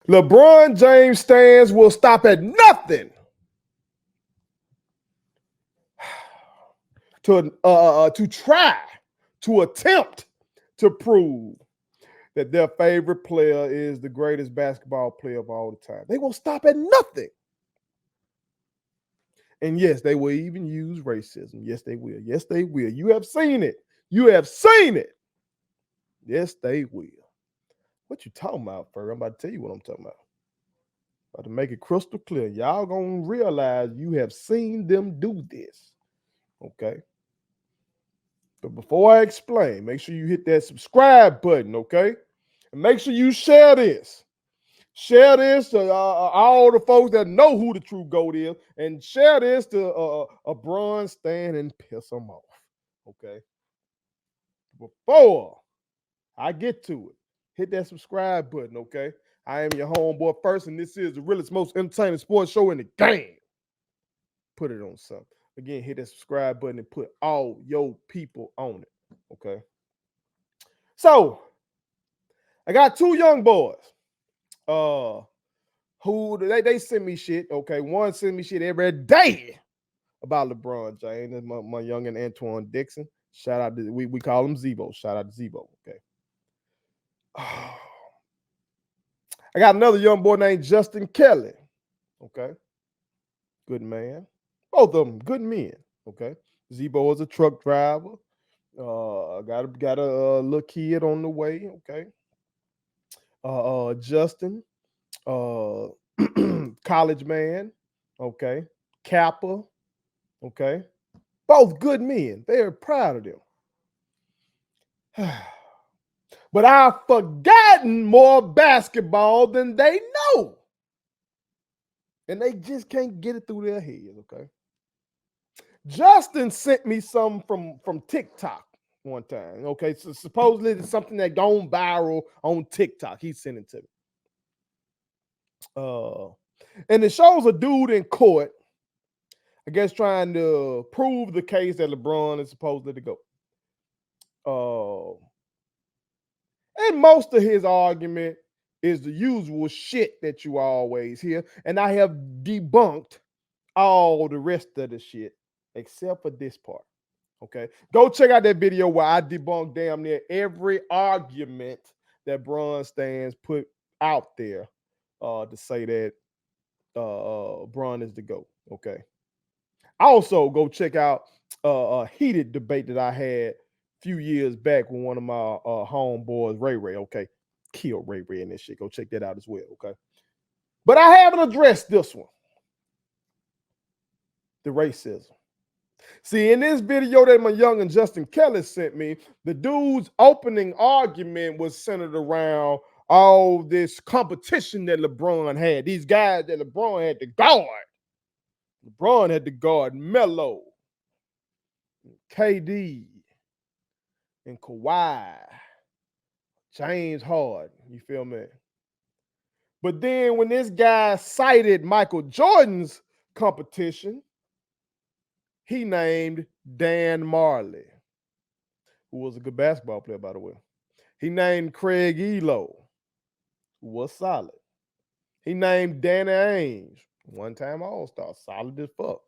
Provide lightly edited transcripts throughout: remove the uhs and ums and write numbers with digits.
LeBron James stands will stop at nothing to try to attempt to prove that their favorite player is the greatest basketball player of all the time. They won't stop at nothing. And yes, they will even use racism. Yes, they will. Yes, they will. You have seen it. You have seen it. Yes, they will. What you talking about, Ferg? I'm about to tell you what I'm talking about. About to make it crystal clear. Y'all gonna realize you have seen them do this. Okay. But before I explain, make sure you hit that subscribe button, okay? And make sure you share this. Share this to all the folks that know who the true GOAT is, and share this to a bronze stand and piss them off. Okay. Before I get to it, hit that subscribe button. Okay. I am your homeboy first, and this is the realest, most entertaining sports show in the game. Put it on something. Again, hit that subscribe button and put all your people on it. Okay. So I got two young boys. Who they send me shit. Okay, one send me shit every day about LeBron James. That's my youngin' Antoine Dixon. Shout out to we call him Zebo. Shout out to Zebo. Okay. I got another young boy named Justin Kelly. Okay. Good man. Both of them good men. Okay. Zebo is a truck driver. Got a little kid on the way. Okay. Justin, college man. Okay. Kappa. Okay. Both good men. Very proud of them. But I've forgotten more basketball than they know. And they just can't get it through their heads, okay? Justin sent me some from TikTok one time, okay? So supposedly it's something that gone viral on TikTok. He sent it to me. And it shows a dude in court, I guess trying to prove the case that LeBron is supposedly to go. And most of his argument is the usual shit that you always hear. And I have debunked all the rest of the shit except for this part. Okay. Go check out that video where I debunked damn near every argument that Bron stands put out there to say that Bron is the GOAT. Okay. Also, go check out a heated debate that I had few years back with one of my homeboys, Ray Ray. Okay. Kill Ray Ray and this shit. Go check that out as well. Okay. But I haven't addressed this one. The racism. See, in this video that my young and Justin Kelly sent me, the dude's opening argument was centered around all this competition that LeBron had. These guys that LeBron had to guard. LeBron had to guard Melo, KD, and Kawhi, James Harden. You feel me? But then when this guy cited Michael Jordan's competition, he named Dan Marley, who was a good basketball player, by the way. He named Craig Elo, who was solid. He named Danny Ainge, one-time All-Star, solid as fuck.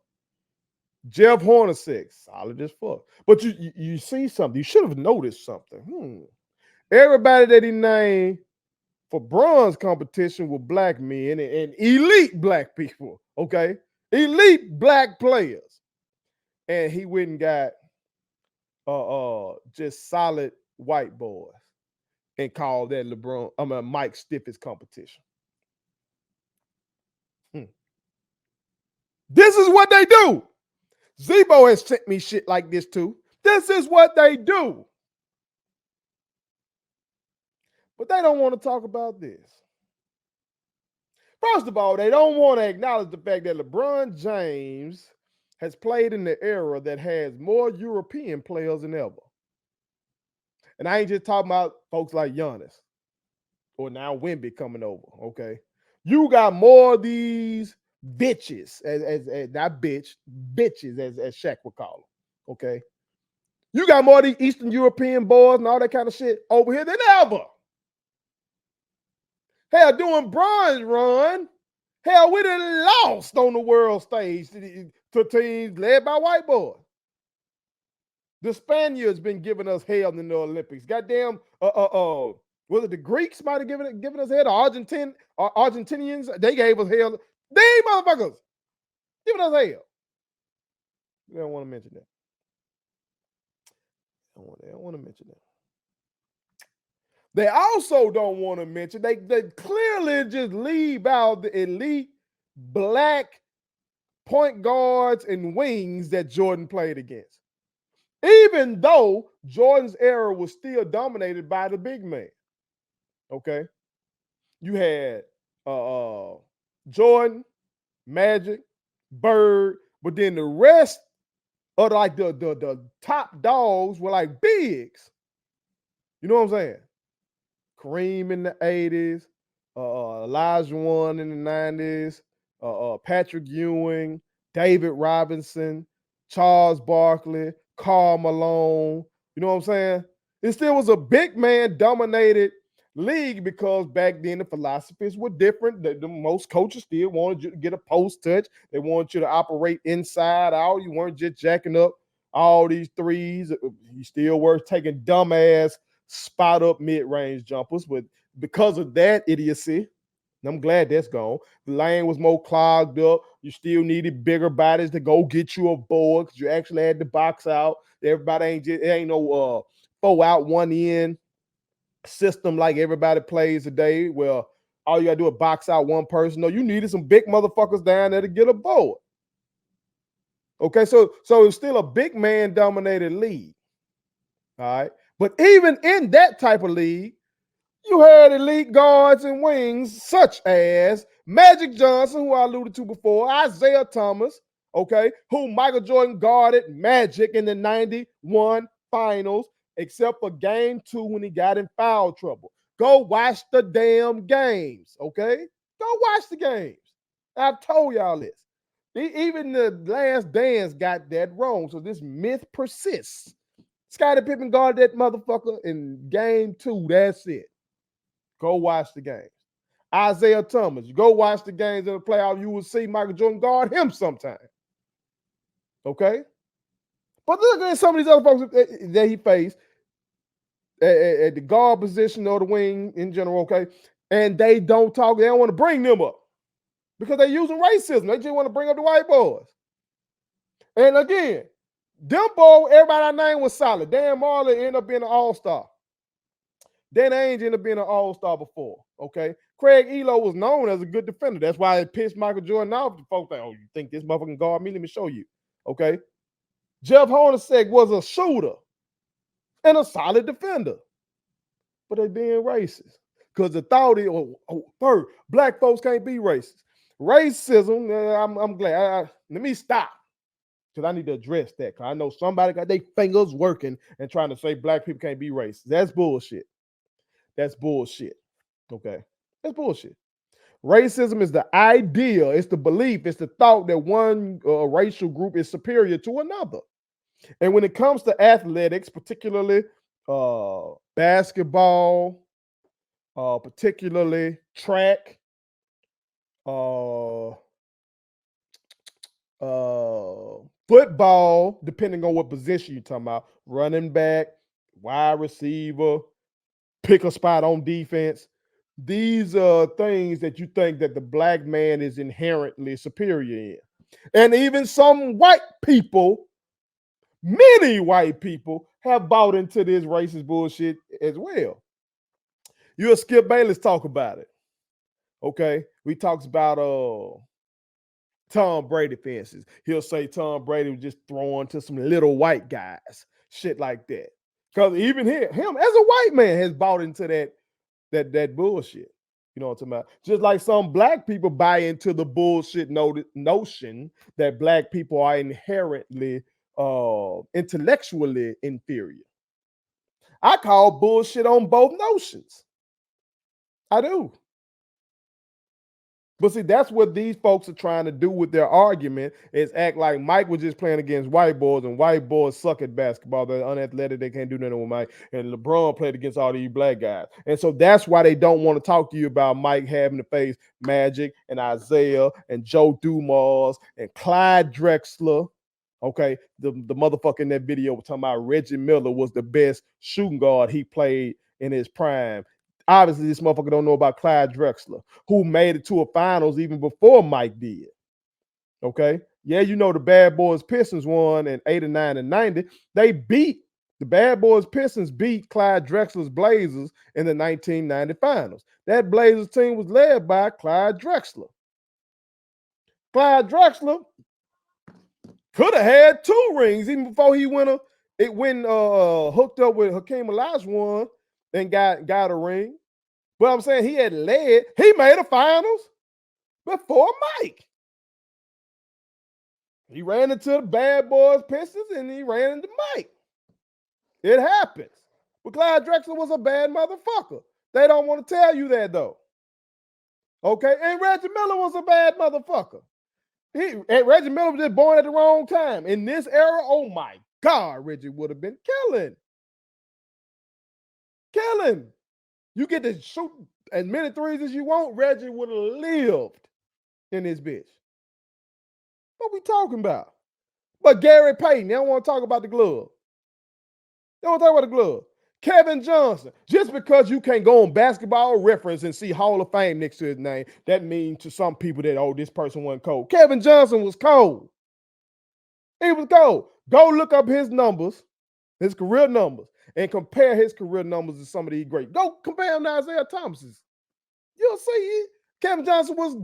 Jeff Hornacek, solid as fuck. But you see something. You should have noticed something. Everybody that he named for bronze competition were black men and elite black people, okay? Elite black players. And he went and got just solid white boys and called that Mike Stiff's competition. This is what they do. Zebo has sent me shit like this too. This is what they do. But they don't want to talk about this. First of all, they don't want to acknowledge the fact that LeBron James has played in the era that has more European players than ever. And I ain't just talking about folks like Giannis or now Wemby coming over, okay? You got more of these bitches, as not bitches, as Shaq would call them, okay? You got more of these Eastern European boys and all that kind of shit over here than ever. Hell, doing bronze run. Hell, we done lost on the world stage to teams led by white boys. The Spaniards been giving us hell in the Olympics. Goddamn, was it the Greeks might have given us hell? The Argentinians, they gave us hell. These motherfuckers giving us hell. They don't want to mention that. They don't want to mention that. They also don't want to mention they clearly just leave out the elite black point guards and wings that Jordan played against. Even though Jordan's era was still dominated by the big man. Okay. You had Jordan, Magic, Bird, but then the rest of like the top dogs were like bigs. You know what I'm saying? Kareem in the 80s, Elijah One in the 90s, Patrick Ewing, David Robinson, Charles Barkley, Karl Malone. You know what I'm saying? It still was a big man dominated league because back then the philosophies were different. The most coaches still wanted you to get a post touch. They wanted you to operate inside out. You weren't just jacking up all these threes. You still were taking dumbass spot up mid-range jumpers, but because of that idiocy, I'm glad that's gone. The lane was more clogged up. You still needed bigger bodies to go get you a board because you actually had to box out. Everybody it ain't no 4 out 1 in system like everybody plays today. Well, all you gotta do is box out one person. No, you needed some big motherfuckers down there to get a board. Okay, so it's still a big man dominated league. All right. But even in that type of league, you had elite guards and wings such as Magic Johnson, who I alluded to before, Isaiah Thomas, okay, who Michael Jordan guarded Magic in the 91 finals, except for game 2 when he got in foul trouble. Go watch the damn games, okay? Go watch the games. I've told y'all this. Even the Last Dance got that wrong, so this myth persists. Scottie Pippen guarded that motherfucker in game 2. That's it. Go watch the games. Isaiah Thomas, go watch the games in the playoff. You will see Michael Jordan guard him sometime. Okay? But look at some of these other folks that he faced at the guard position or the wing in general, okay? And they don't talk. They don't want to bring them up because they're using racism. They just want to bring up the white boys. And again, them boys, everybody I named was solid. Dan Marley ended up being an all-star. Dan Ainge ended up being an all-star before, okay? Craig Elo was known as a good defender. That's why it pissed Michael Jordan off. The folks like, oh, you think this motherfucker can guard me? Let me show you, okay? Jeff Hornacek was a shooter and a solid defender, but they being racist because the thought is, third, black folks can't be racist. Racism, I'm glad. Let me stop because I need to address that because I know somebody got their fingers working and trying to say black people can't be racist. That's bullshit. That's bullshit. Okay. That's bullshit. Racism is the idea, it's the belief, it's the thought that one racial group is superior to another. And when it comes to athletics, particularly basketball, particularly track, football, depending on what position you're talking about, running back, wide receiver, pick a spot on defense. These are things that you think that the black man is inherently superior in. And even some white people, many white people, have bought into this racist bullshit as well. You'll Skip Bayless talk about it. Okay. We talks about Tom Brady, for instance. He'll say Tom Brady was just throwing to some little white guys, shit like that. Because even him as a white man has bought into that bullshit. You know what I'm talking about? Just like some black people buy into the bullshit notion that black people are inherently intellectually inferior. I call bullshit on both notions. I do. But see, that's what these folks are trying to do with their argument is act like Mike was just playing against white boys and white boys suck at basketball. They're unathletic. They can't do nothing with Mike. And LeBron played against all these black guys. And so that's why they don't want to talk to you about Mike having to face Magic and Isaiah and Joe Dumars and Clyde Drexler. Okay, the motherfucker in that video was talking about Reggie Miller was the best shooting guard he played in his prime. Obviously, this motherfucker don't know about Clyde Drexler, who made it to a finals even before Mike did. Okay. Yeah, you know the Bad Boys Pistons won in 89 and 90. They beat the Bad Boys Pistons beat Clyde Drexler's Blazers in the 1990 finals. That Blazers team was led by Clyde Drexler. Clyde Drexler could have had 2 rings even before he went hooked up with Hakeem Olajuwon and got a ring. But I'm saying he had led. He made a finals before Mike. He ran into the Bad Boys Pistons and he ran into Mike. It happens. But Clyde Drexler was a bad motherfucker. They don't want to tell you that though. Okay, and Reggie Miller was a bad motherfucker. Reggie Miller was just born at the wrong time. In this era, oh my God, Reggie would have been killing. Killing. You get to shoot as many threes as you want, Reggie would have lived in this bitch. What we talking about? But Gary Payton, they don't want to talk about the glove. They don't talk about the glove. Kevin Johnson, just because you can't go on Basketball Reference and see Hall of Fame next to his name, that means to some people that, oh, this person wasn't cold. Kevin Johnson was cold. He was cold. Go look up his numbers, his career numbers, and compare his career numbers to some of these great. Go compare him to Isaiah Thomas's. You'll see Kevin Johnson was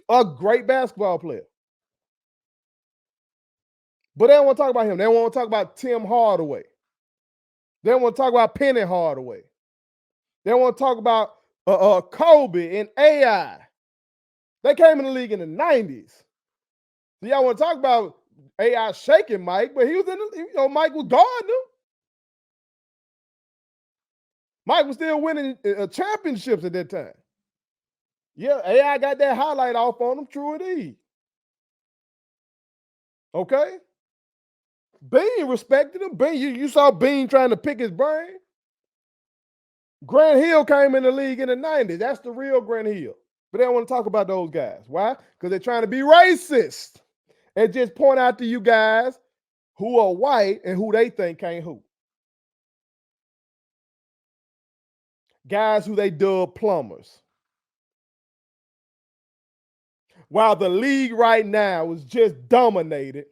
a great basketball player. But they don't want to talk about him. They don't want to talk about Tim Hardaway. They don't want to talk about Penny Hardaway. They don't want to talk about Kobe and AI. They came in the league in the 90s. So y'all want to talk about AI shaking Mike, but he was in the, Mike was guarding him. Mike was still winning championships at that time. Yeah, AI got that highlight off on him, true indeed. Okay? Bean respected him. Bean, you saw Bean trying to pick his brain. Grant Hill came in the league in the 90s. That's the real Grant Hill. But they don't want to talk about those guys. Why? Because they're trying to be racist and just point out to you guys who are white and who they think can't hoop. Guys who they dub plumbers. While the league right now is just dominated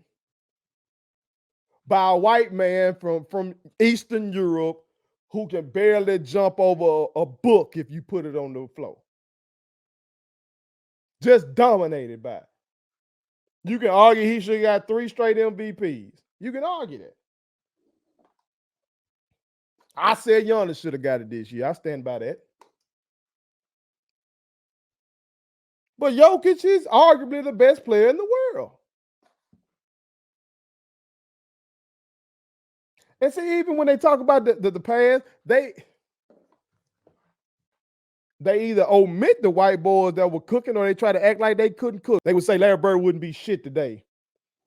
by a white man from Eastern Europe who can barely jump over a book if you put it on the floor. Just dominated by it. You can argue he should have got 3 straight MVPs. You can argue that. I said Giannis should have got it this year. I stand by that. But Jokic is arguably the best player in the world. And see, even when they talk about the past, they either omit the white boys that were cooking or they try to act like they couldn't cook. They would say Larry Bird wouldn't be shit today,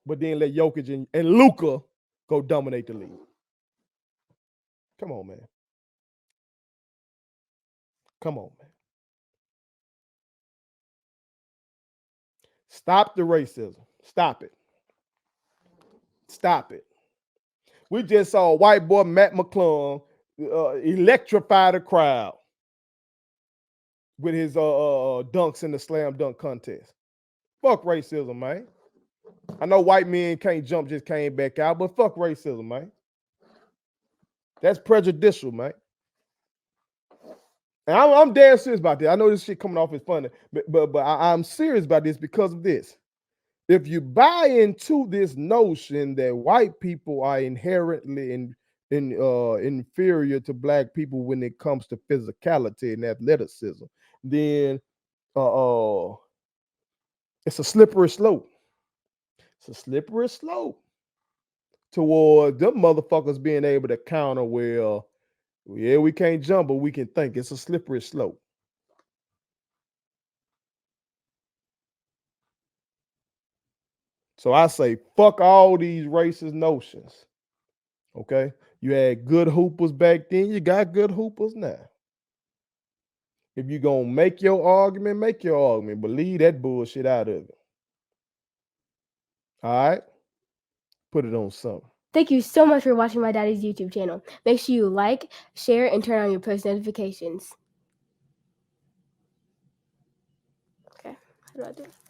but then let Jokic and Luka go dominate the league. Come on, man. Come on, man. Stop the racism. Stop it. Stop it. We just saw white boy Matt McClung electrify the crowd with his dunks in the slam dunk contest. Fuck racism, man. I know white men can't jump just came back out, but fuck racism, man. That's prejudicial, man. And I'm damn serious about this. I know this shit coming off as funny, but I'm serious about this because of this. If you buy into this notion that white people are inherently inferior to black people when it comes to physicality and athleticism, then it's a slippery slope. It's a slippery slope toward them motherfuckers being able to counter, well, yeah, we can't jump, but we can think. It's a slippery slope. So I say, fuck all these racist notions. Okay? You had good hoopers back then. You got good hoopers now. If you're going to make your argument, but leave that bullshit out of it. All right? Put it on something. Thank you so much for watching my daddy's YouTube channel. Make sure you like, share, and turn on your post notifications. Okay, how do I do it?